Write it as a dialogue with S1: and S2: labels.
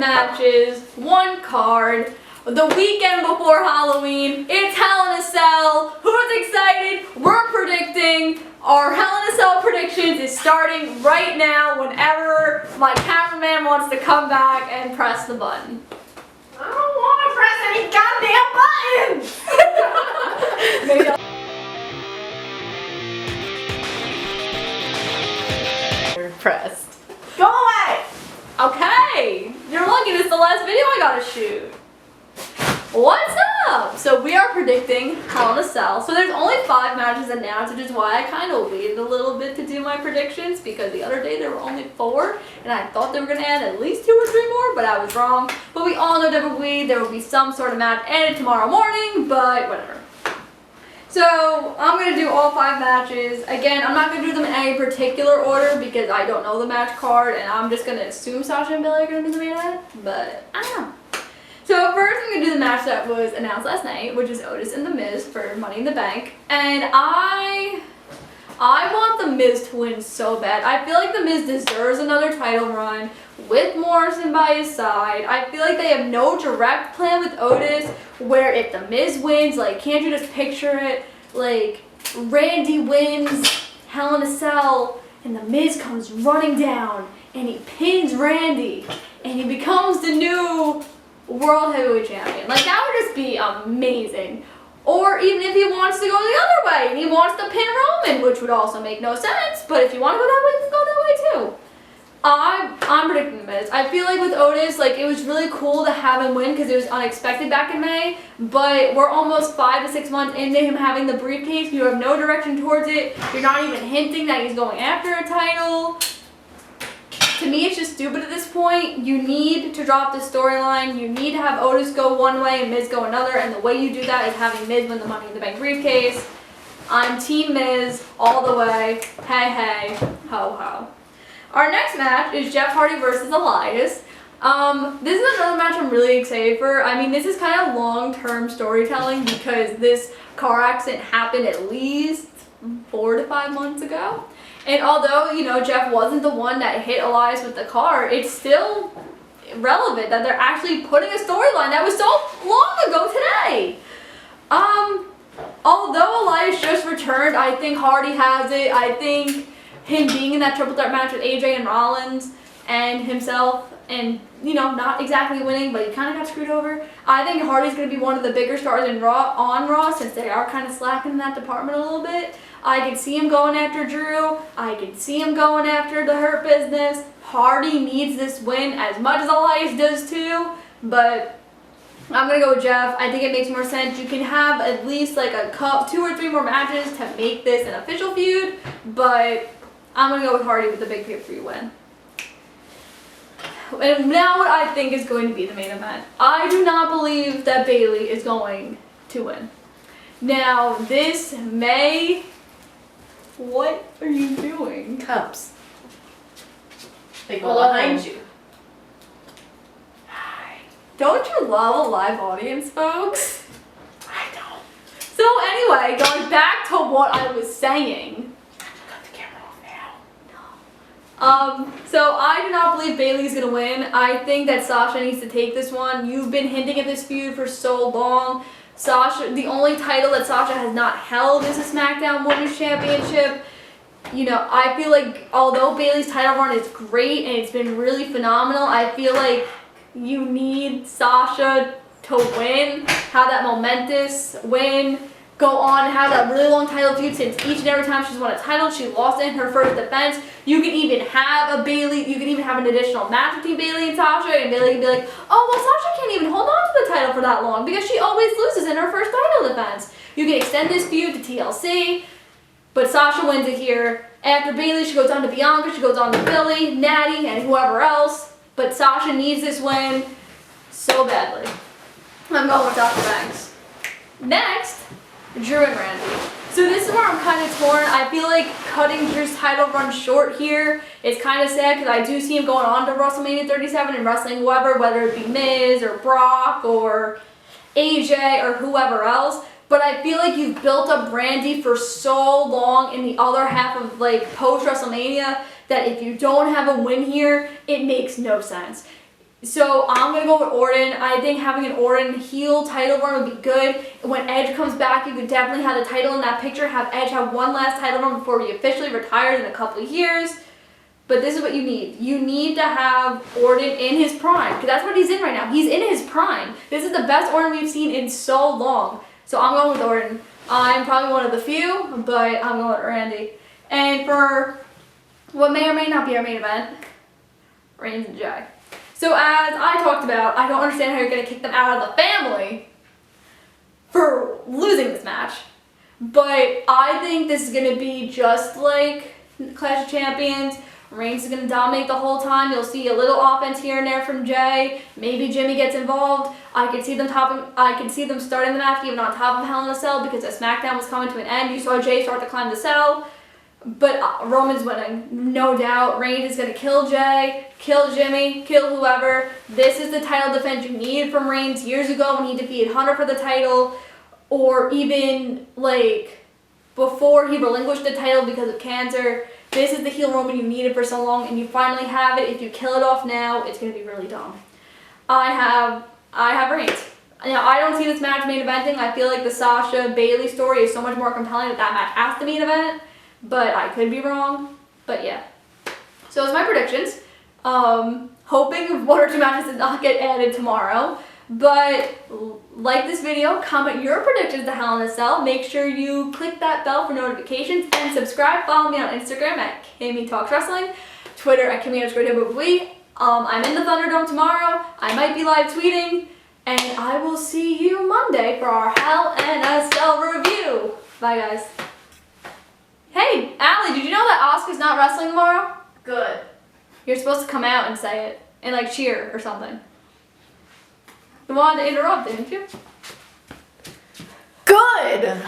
S1: matches, one card, the weekend before Halloween. It's Hell in a Cell. Who's excited? We're predicting. Our Hell in a Cell predictions is starting right now whenever my cameraman wants to come back and press the button.
S2: I don't want to press any goddamn buttons!
S1: Pressed.
S2: Go away!
S1: Okay, you're lucky this is the last video I gotta shoot. What's up? So we are predicting Hell in a Cell. So there's only 5 matches announced, which is why I kind of waited a little bit to do my predictions, because the other day there were only 4, and I thought they were going to add at least 2 or 3 more, but I was wrong. But we all know there will be some sort of match added tomorrow morning, but whatever. So I'm going to do all 5 matches. Again, I'm not going to do them in any particular order because I don't know the match card, and I'm just going to assume Sasha and Billie are going to be the main event, but I don't know. So first I'm going to do the match that was announced last night, which is Otis and The Miz for Money in the Bank. And I want The Miz to win so bad. I feel like The Miz deserves another title run with Morrison by his side. I feel like they have no direct plan with Otis where if The Miz wins, like, can't you just picture it? Like, Randy wins Hell in a Cell and The Miz comes running down and he pins Randy and he becomes the new World Heavyweight Champion. Like, that would just be amazing. Or even if he wants to go the other way and he wants to pin Roman, which would also make no sense, but if you want to go that way, you can go that way too. I'm predicting The Miz. I feel like with Otis, like, it was really cool to have him win because it was unexpected back in May, but we're almost 5 to 6 months into him having the briefcase. You have no direction towards it. You're not even hinting that he's going after a title. To me, it's just stupid at this point. You need to drop the storyline. You need to have Otis go one way and Miz go another, and the way you do that is having Miz win the Money in the Bank briefcase. I'm Team Miz all the way. Hey, hey, ho, ho. Our next match is Jeff Hardy versus Elias. This is another match I'm really excited for. I mean, this is kind of long-term storytelling because this car accident happened at least 4 to 5 months ago. And although, you know, Jeff wasn't the one that hit Elias with the car, it's still relevant that they're actually putting a storyline that was so long ago today. Although Elias just returned, I think Hardy has it. I think him being in that triple threat match with AJ and Rollins and himself and, you know, not exactly winning, but he kind of got screwed over. I think Hardy's going to be one of the bigger stars on Raw since they are kind of slacking in that department a little bit. I can see him going after Drew. I can see him going after the Hurt Business. Hardy needs this win as much as Elias does too, but I'm going to go with Jeff. I think it makes more sense. You can have at least like 2 or 3 more matches to make this an official feud, but I'm going to go with Hardy with the big pay-per-view win. And now what I think is going to be the main event. I do not believe that Bayley is going to win. Now, this may... What are you doing?
S2: Cups. They go
S1: Hello.
S2: behind you.
S1: Hi. Don't you love a live audience, folks?
S2: I don't.
S1: So anyway, going back to what I was saying.
S2: Cut the camera off now.
S1: So I do not believe Bayley's gonna win. I think that Sasha needs to take this one. You've been hinting at this feud for so long. Sasha, the only title that Sasha has not held is the SmackDown Women's Championship. You know, I feel like although Bayley's title run is great and it's been really phenomenal, I feel like you need Sasha to win, have that momentous win, go on and have that really long title feud since each and every time she's won a title, she lost in her first defense. You can even have a Bayley, you can even have an additional match between Bayley and Sasha, and Bayley can be like, oh, well, Sasha can't even hold on to the title for that long because she always loses in her first title defense. You can extend this feud to TLC, but Sasha wins it here. After Bayley, she goes on to Bianca, she goes on to Billie, Natty, and whoever else, but Sasha needs this win so badly. I'm going with Sasha Banks. Next, Drew and Randy. So this is where I'm kind of torn. I feel like cutting Drew's title run short here is kind of sad because I do see him going on to WrestleMania 37 and wrestling whoever, whether it be Miz or Brock or AJ or whoever else. But I feel like you've built up Randy for so long in the other half of like post WrestleMania that if you don't have a win here, it makes no sense. So I'm gonna go with Orton. I think having an Orton heel title run would be good. When Edge comes back, you could definitely have the title in that picture. Have Edge have one last title run before he officially retires in a couple of years. But this is what you need. You need to have Orton in his prime, because that's what he's in right now. He's in his prime. This is the best Orton we've seen in so long. So I'm going with Orton. I'm probably one of the few, but I'm going with Randy. And for what may or may not be our main event, Reigns and Jay. So as I talked about, I don't understand how you're going to kick them out of the family for losing this match. But I think this is going to be just like Clash of Champions. Reigns is going to dominate the whole time. You'll see a little offense here and there from Jay. Maybe Jimmy gets involved. I could see them starting the match even on top of Hell in a Cell because the SmackDown was coming to an end. You saw Jay start to climb the cell. But Roman's winning, no doubt. Reigns is going to kill Jay, kill Jimmy, kill whoever. This is the title defense you needed from Reigns years ago when he defeated Hunter for the title, or even like before he relinquished the title because of cancer. This is the heel Roman you needed for so long, and you finally have it. If you kill it off now, it's going to be really dumb. I have Reigns. Now, I don't see this match main eventing. I feel like the Sasha Bailey story is so much more compelling that match has to main event. But I could be wrong. But yeah. So those are my predictions. Hoping one or two matches did not get added tomorrow. But like this video, comment your predictions to Hell in a Cell. Make sure you click that bell for notifications and subscribe. Follow me on Instagram at Kimmy Talks Wrestling, Twitter at Kimmy_WWE. I'm in the Thunderdome tomorrow. I might be live tweeting. And I will see you Monday for our Hell in a Cell review. Bye guys. Hey, Allie, did you know that Oscar's not wrestling tomorrow?
S2: Good.
S1: You're supposed to come out and say it. And like cheer or something. You wanted to interrupt, didn't you?
S2: Good!